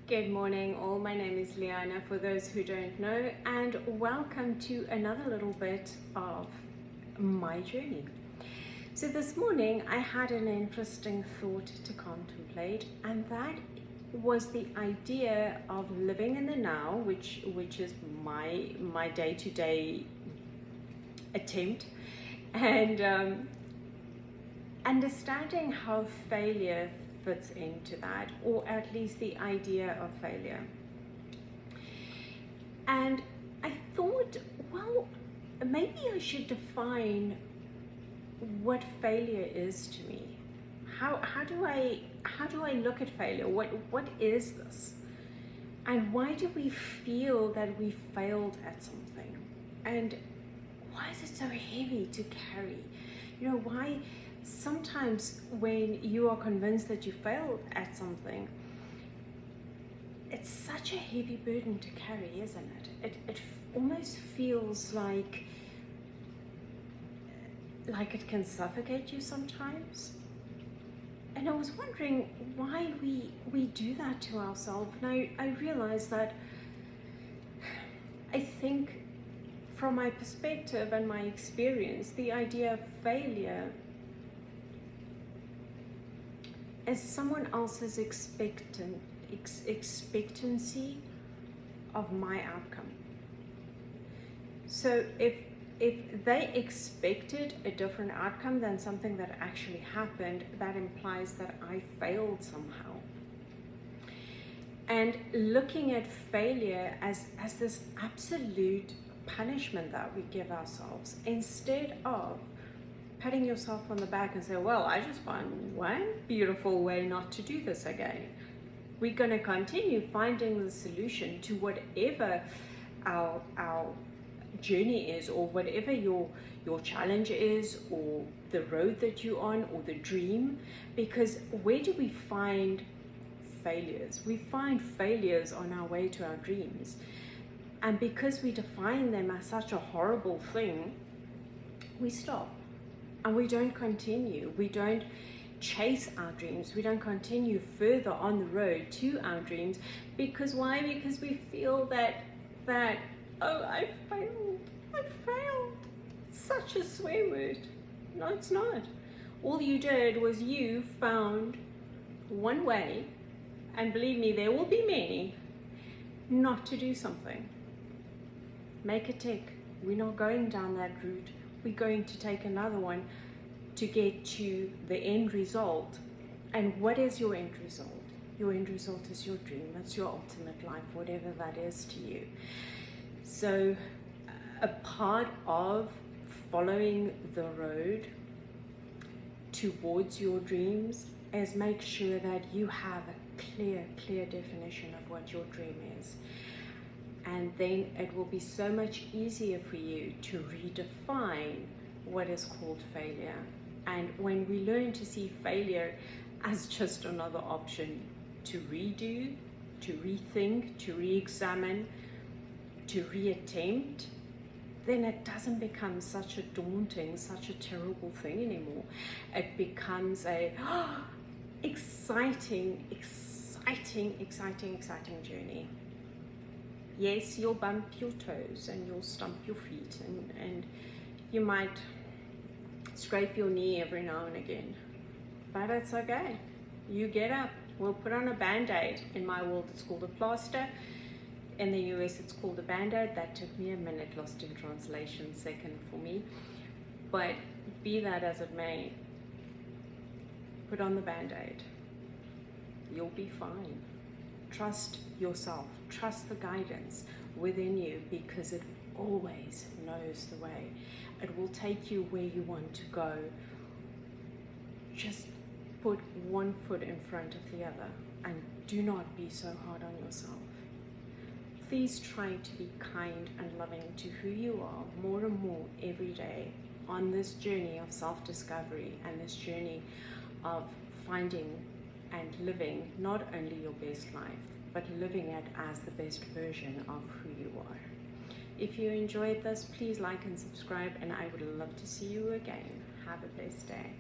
Good morning all, my name is Liana for those who don't know, and welcome to another little bit of my journey. So this morning I had an interesting thought to contemplate, and that was the idea of living in the now, which is my day-to-day attempt, and understanding how failure fits into that, or at least the idea of failure. And I thought, well, maybe I should define what failure is to me. How do I look at failure? What is this? And why do we feel that we failed at something? And why is it so heavy to carry? You know, why sometimes when you are convinced that you failed at something, it's such a heavy burden to carry, isn't it? It almost feels like it can suffocate you sometimes. And I was wondering why we do that to ourselves. And I realized that I think from my perspective and my experience, the idea of failure is someone else's expectancy of my outcome. So if they expected a different outcome than something that actually happened, that implies that I failed somehow. And looking at failure as this absolute punishment that we give ourselves, instead of patting yourself on the back and say, well, I just found one beautiful way not to do this again. We're going to continue finding the solution to whatever our journey is, or whatever your challenge is, or the road that you're on, or the dream. Because where do we find failures? We find failures on our way to our dreams. And because we define them as such a horrible thing, we stop. And we don't continue. We don't chase our dreams. We don't continue further on the road to our dreams. Because why? Because we feel that oh, I failed. Such a swear word. No, it's not. All you did was you found one way, and believe me, there will be many, not to do something. Make a tick. We're not going down that route. We're going to take another one to get to the end result. And what is your end result? Your end result is your dream. That's your ultimate life, whatever that is to you. So a part of following the road towards your dreams is make sure that you have a clear definition of what your dream is. And then it will be so much easier for you to redefine what is called failure. And when we learn to see failure as just another option to redo, to rethink, to re-examine, to reattempt, then it doesn't become such a daunting, such a terrible thing anymore. It becomes a exciting journey. Yes, you'll bump your toes and you'll stomp your feet, and you might scrape your knee every now and again, but it's okay. You get up. We'll put on a band-aid. In my world it's called a plaster. In the US it's called a band-aid. That took me a minute, lost in translation second for me, but be that as it may, put on the band-aid. You'll be fine. Trust yourself, trust the guidance within you, because it always knows the way. It will take you where you want to go. Just put one foot in front of the other, and do not be so hard on yourself. Please try to be kind and loving to who you are more and more every day on this journey of self-discovery and this journey of finding and living not only your best life, but living it as the best version of who you are. If you enjoyed this, please like and subscribe, and I would love to see you again. Have a blessed day.